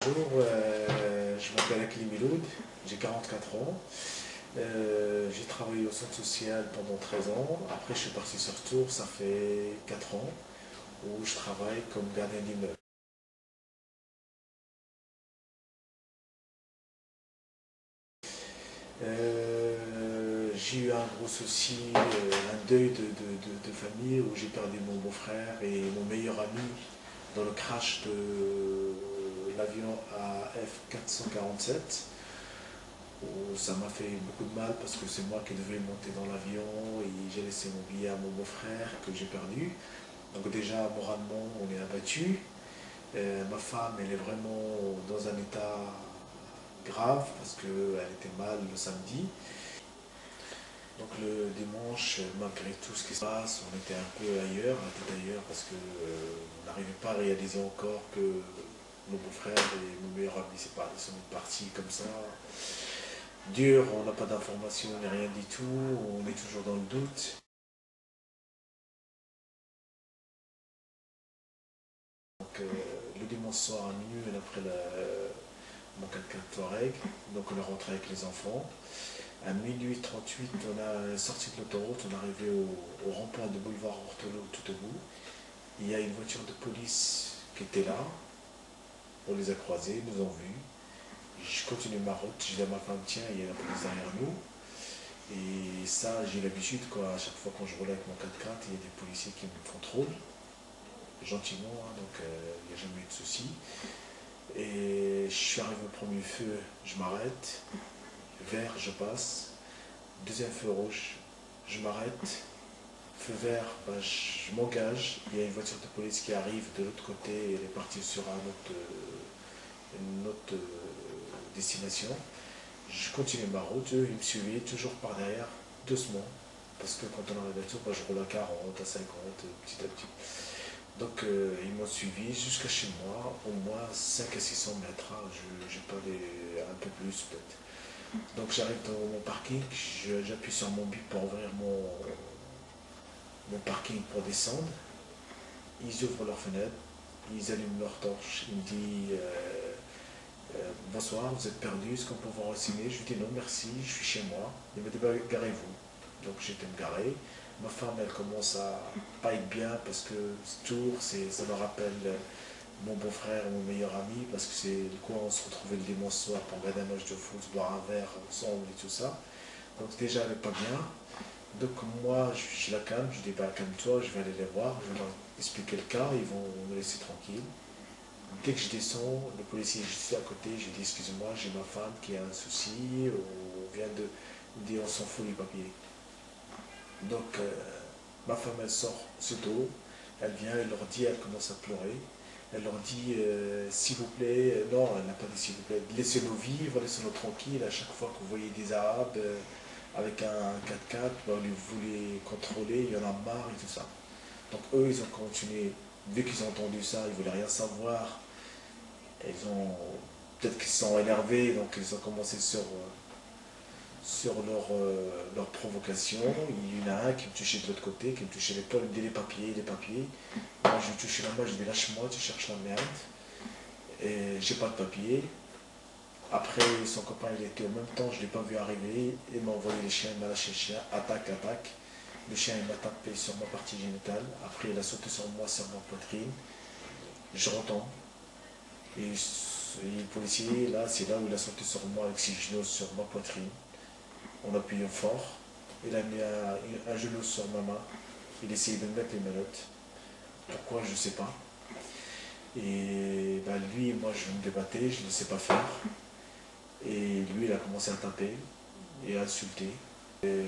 bonjour, je m'appelle Akili Miloud, j'ai 44 ans. J'ai travaillé au centre social pendant 13 ans. Après, je suis parti sur Tours, ça fait 4 ans, où je travaille comme gardien d'immeuble. J'ai eu un gros souci, un deuil de famille où j'ai perdu mon beau-frère et mon meilleur ami dans le crash de l'avion AF447. Où ça m'a fait beaucoup de mal parce que c'est moi qui devais monter dans l'avion et j'ai laissé mon billet à mon beau-frère que j'ai perdu. Donc déjà, moralement, on est abattu. Ma femme, elle est vraiment dans un état grave parce qu'elle était mal le samedi. Donc le dimanche, malgré tout ce qui se passe, on était un peu ailleurs, la tête ailleurs, parce qu'on n'arrivait pas à réaliser encore que nos beaux-frères et nos meilleurs amis sont partis comme ça. Dur, on n'a pas d'informations, ni rien du tout, on est toujours dans le doute. Donc le dimanche soir à minuit, on a pris mon 4x4 Touareg, donc on est rentré avec les enfants. À minuit 38, on a sorti de l'autoroute, on est arrivé au rond-point de boulevard Ortolo tout au bout. Il y a une voiture de police qui était là, on les a croisés, ils nous ont vus. Je continue ma route, je dis à ma femme, tiens, il y a la police derrière nous. Et ça, j'ai l'habitude, quoi, à chaque fois quand je roule avec mon 4x4, il y a des policiers qui me contrôlent, gentiment, hein, donc il n'y a jamais eu de souci. Et je suis arrivé au premier feu, je m'arrête, vert, je passe, deuxième feu rouge, je m'arrête, feu vert, ben, je m'engage, il y a une voiture de police qui arrive de l'autre côté, et elle est partie sur une autre destination. Je continue ma route, eux ils me suivaient toujours par derrière, doucement, parce que quand on arrive à Tours, je roule à 40, à 50, petit à petit. Donc ils m'ont suivi jusqu'à chez moi, au moins 5 à 600 mètres, hein, j'ai pas un peu plus peut-être. Donc j'arrive dans mon parking, j'appuie sur mon bip pour ouvrir mon parking pour descendre. Ils ouvrent leur fenêtre, ils allument leur torche, ils me disent bonsoir, vous êtes perdu, est-ce qu'on peut vous renseigner? Je lui dis non merci, je suis chez moi. Il m'a dit bah, garez-vous. Donc j'étais me garer. Ma femme elle commence à pas être bien parce que Tours, ça me rappelle mon beau-frère et mon meilleur ami parce que c'est du coup on se retrouvait le dimanche soir pour regarder un match de foot, boire un verre ensemble et tout ça. Donc déjà elle n'est pas bien. Donc moi je la calme, je dis bah calme-toi, je vais aller les voir, je vais leur expliquer le cas, ils vont me laisser tranquille. Dès que je descends, le policier est juste à côté, j'ai dit excusez-moi, j'ai ma femme qui a un souci, on vient de dire on s'en fout les papiers. Donc ma femme elle sort aussitôt, elle vient, elle leur dit, elle commence à pleurer, elle leur dit s'il vous plaît, non elle n'a pas dit s'il vous plaît, laissez-nous vivre, laissez-nous tranquilles, à chaque fois que vous voyez des Arabes avec un 4x4, vous les contrôlez, il y en a marre et tout ça. Donc eux ils ont continué, vu qu'ils ont entendu ça, ils ne voulaient rien savoir. Peut-être qu'ils se sont énervés, donc ils ont commencé sur leur provocation. Il y en a un qui me touchait de l'autre côté, qui me touchait l'épaule, il me dit les papiers, les papiers. Moi je lui touchais la main, je lui dis lâche-moi, tu cherches la merde. Et j'ai pas de papiers. Après son copain il était au même temps, je ne l'ai pas vu arriver, il m'a envoyé les chiens, il m'a lâché le chien, attaque, attaque. Le chien il m'a tapé sur ma partie génitale, après il a sauté sur moi, sur ma poitrine. Je retombe. Et le policier, là, c'est là où il a sauté sur moi avec ses genoux sur ma poitrine, en appuyant fort. Il a mis un genou sur ma main. Il essayait de me mettre les menottes. Pourquoi, je ne sais pas. Et ben, lui, moi, je me débattais, je ne laissais pas faire. Et lui, il a commencé à taper et à insulter. Et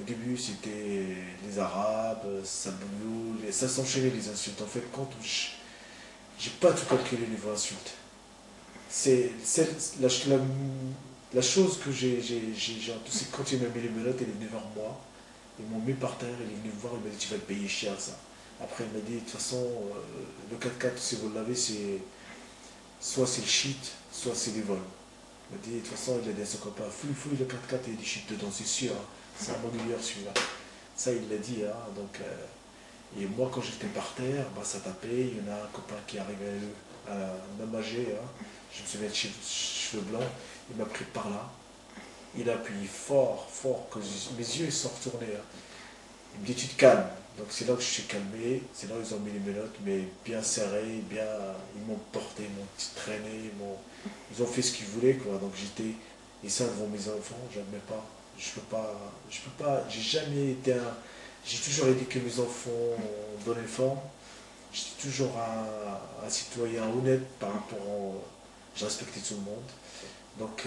au début, c'était les Arabes, Saboulou, ça s'enchaînait les insultes. En fait, quand j'ai pas tout calculé niveau insulte. C'est la chose que j'ai, c'est quand il m'a mis les menottes, il est venu vers moi, ils m'ont mis par terre, il est venu me voir, il m'a dit tu vas le payer cher ça. Après il m'a dit de toute façon, le 4x4 si vous l'avez, soit c'est le shit, soit c'est les vols. Il m'a dit de toute façon, il a dit à son copain, fouille le 4x4 et des shit dedans, c'est sûr, hein. C'est un mobilier celui-là. Ça il l'a dit, hein, donc Et moi, quand j'étais par terre, bah, ça tapait. Il y en a un copain qui arrivait à un homme âgé, hein. Je me souviens de cheveux blancs. Il m'a pris par là. Il a appuyé fort, fort, que mes yeux ils sont retournés, hein. Il me dit tu te calmes. Donc c'est là que je suis calmé, c'est là où ils ont mis les menottes, mais bien serrées, bien. Ils m'ont porté, ils m'ont traîné, ils ont fait ce qu'ils voulaient, quoi. Donc j'étais. Et ça devant mes enfants, j'admets pas. Je peux pas, j'ai jamais été un. J'ai toujours dit que mes enfants ont bonne forme. J'étais toujours un citoyen honnête par rapport au. Je respectais tout le monde. Donc,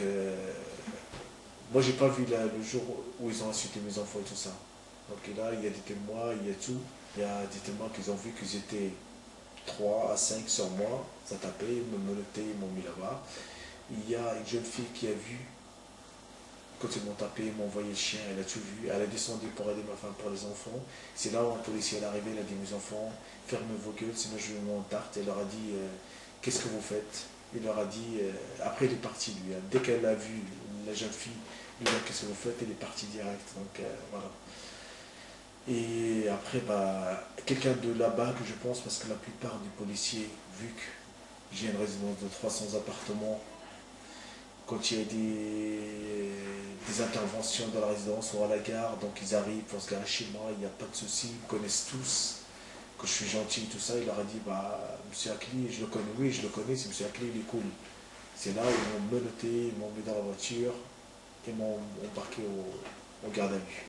moi, j'ai pas vu le jour où ils ont insulté mes enfants et tout ça. Donc là, il y a des témoins, il y a tout. Il y a des témoins qui ont vu qu'ils étaient 3 à 5 sur moi. Ça tapait, ils me menottaient, ils m'ont mis là-bas. Il y a une jeune fille qui a vu, quand ils m'ont tapé, ils m'ont envoyé le chien, elle a tout vu. Elle a descendu pour aider ma femme, pour les enfants. C'est là où un policier est arrivé, il a dit mes enfants, fermez vos gueules, sinon je vais vous en tarte. Elle leur a dit, qu'est-ce que vous faites? Il leur a dit, après il est parti lui, hein. Dès qu'elle a vu la jeune fille, lui a dit qu'est-ce que vous faites, elle est partie direct. Donc voilà. Et après, bah, quelqu'un de là-bas que je pense, parce que la plupart des policiers, vu que j'ai une résidence de 300 appartements, quand il y a des interventions dans la résidence ou à la gare, donc ils arrivent pour se garer chez moi, il n'y a pas de souci, ils me connaissent tous, que je suis gentil, tout ça. Il leur a dit, bah, monsieur Akli, je le connais, oui, je le connais, c'est monsieur Akli, il est cool. C'est là où ils m'ont menotté, ils m'ont mis dans la voiture et m'ont embarqué au garde à vue.